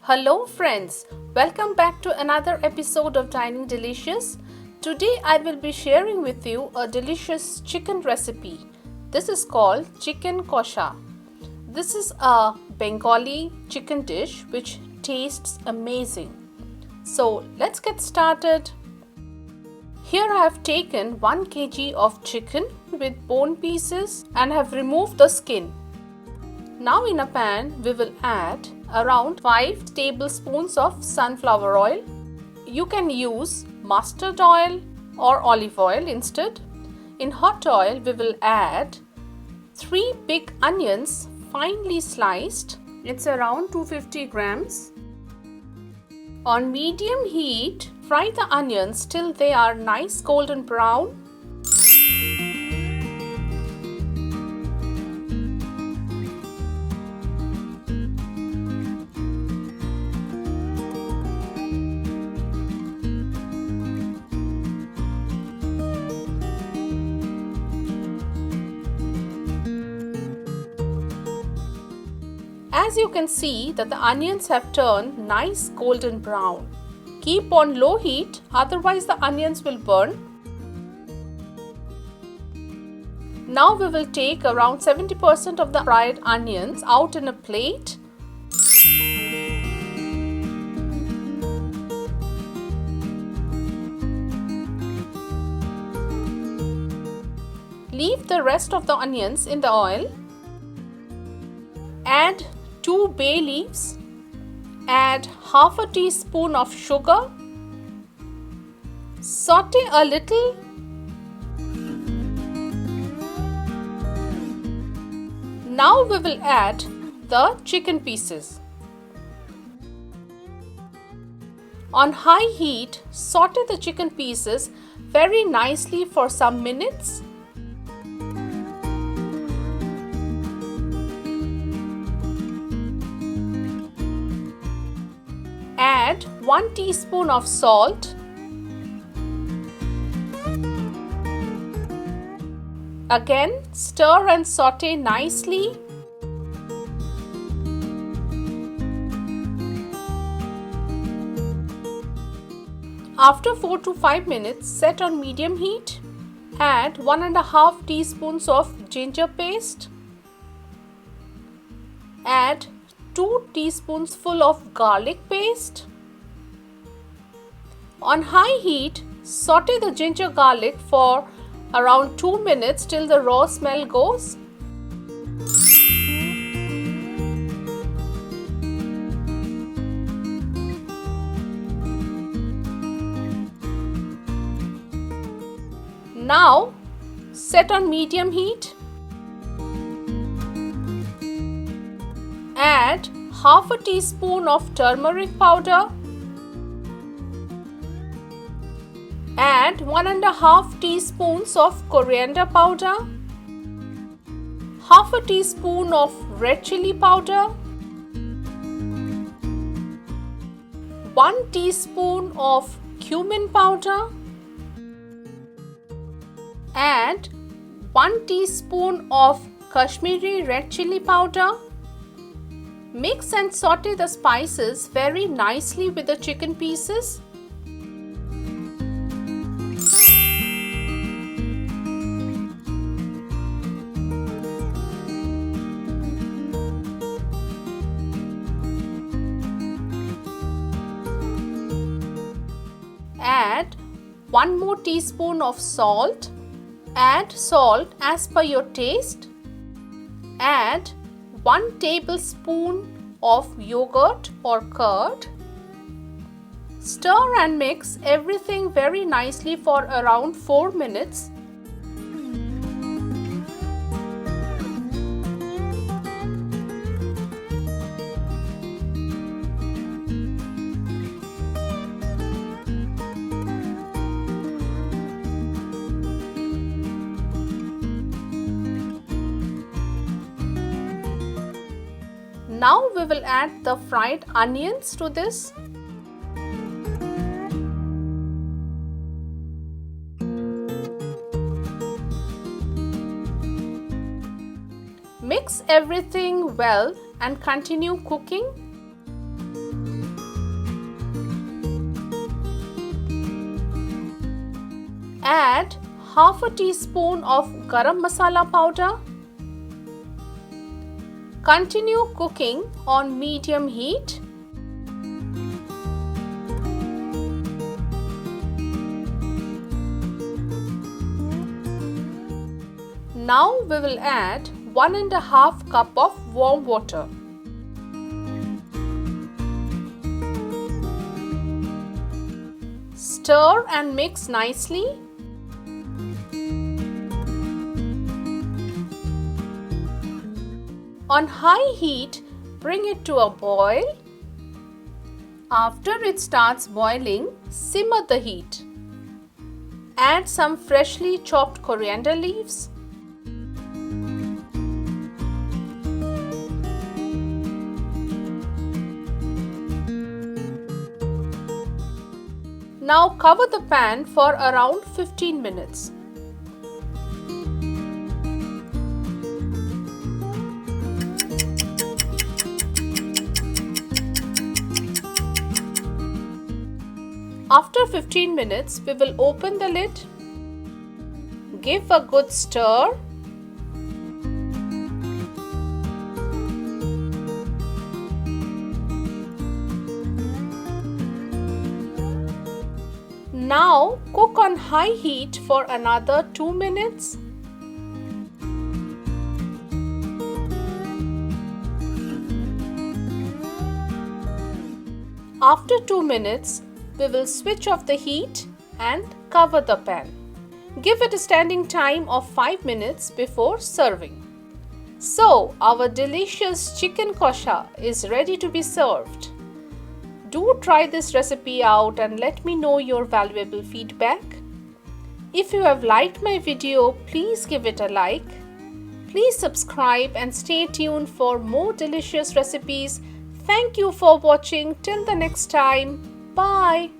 Hello friends, welcome back to another episode of Dining Delicious. Today I will be sharing with you a delicious chicken recipe. This is called chicken Kasha. This is a Bengali chicken dish which tastes amazing. So let's get started. Here I have taken 1 kg of chicken with bone pieces and have removed the skin. Now in a pan we will add around 5 tablespoons of sunflower oil. You can use mustard oil or olive oil instead. In hot oil we will add 3 big onions finely sliced. It's around 250 grams. On medium heat, fry the onions till they are nice golden brown. As you can see that the onions have turned nice golden brown. Keep on low heat, otherwise the onions will burn. Now we will take around 70% of the fried onions out in a plate. Leave the rest of the onions in the oil. Add 2 bay leaves, add half a teaspoon of sugar, saute a little, now we will add the chicken pieces. On high heat, saute the chicken pieces very nicely for some minutes. Add 1 teaspoon of salt. Again, stir and saute nicely. After 4 to 5 minutes, set on medium heat. Add 1.5 teaspoons of ginger paste. Add 2 teaspoons full of garlic paste. On high heat, saute the ginger garlic for around 2 minutes till the raw smell goes. Now, set on medium heat. Add half a teaspoon of turmeric powder. Add 1.5 teaspoons of coriander powder. Half a teaspoon of red chili powder. 1 teaspoon of cumin powder. Add 1 teaspoon of Kashmiri red chili powder. Mix and saute the spices very nicely with the chicken pieces. Add 1 more teaspoon of salt. Add salt as per your taste. Add 1 tablespoon of yogurt or curd. Stir and mix everything very nicely for around 4 minutes. Now we will add the fried onions to this. Mix everything well and continue cooking. Add half a teaspoon of garam masala powder. Continue cooking on medium heat. Now we will add 1½ cup of warm water. Stir and mix nicely. On high heat, bring it to a boil. After it starts boiling, simmer the heat. Add some freshly chopped coriander leaves. Now cover the pan for around 15 minutes. After 15 minutes, we will open the lid. Give a good stir. Now cook on high heat for another 2 minutes. After 2 minutes, we will switch off the heat and cover the pan. Give it a standing time of 5 minutes before serving. So, our delicious chicken kosha is ready to be served. Do try this recipe out and let me know your valuable feedback. If you have liked my video, please give it a like. Please subscribe and stay tuned for more delicious recipes. Thank you for watching. Till the next time. Bye.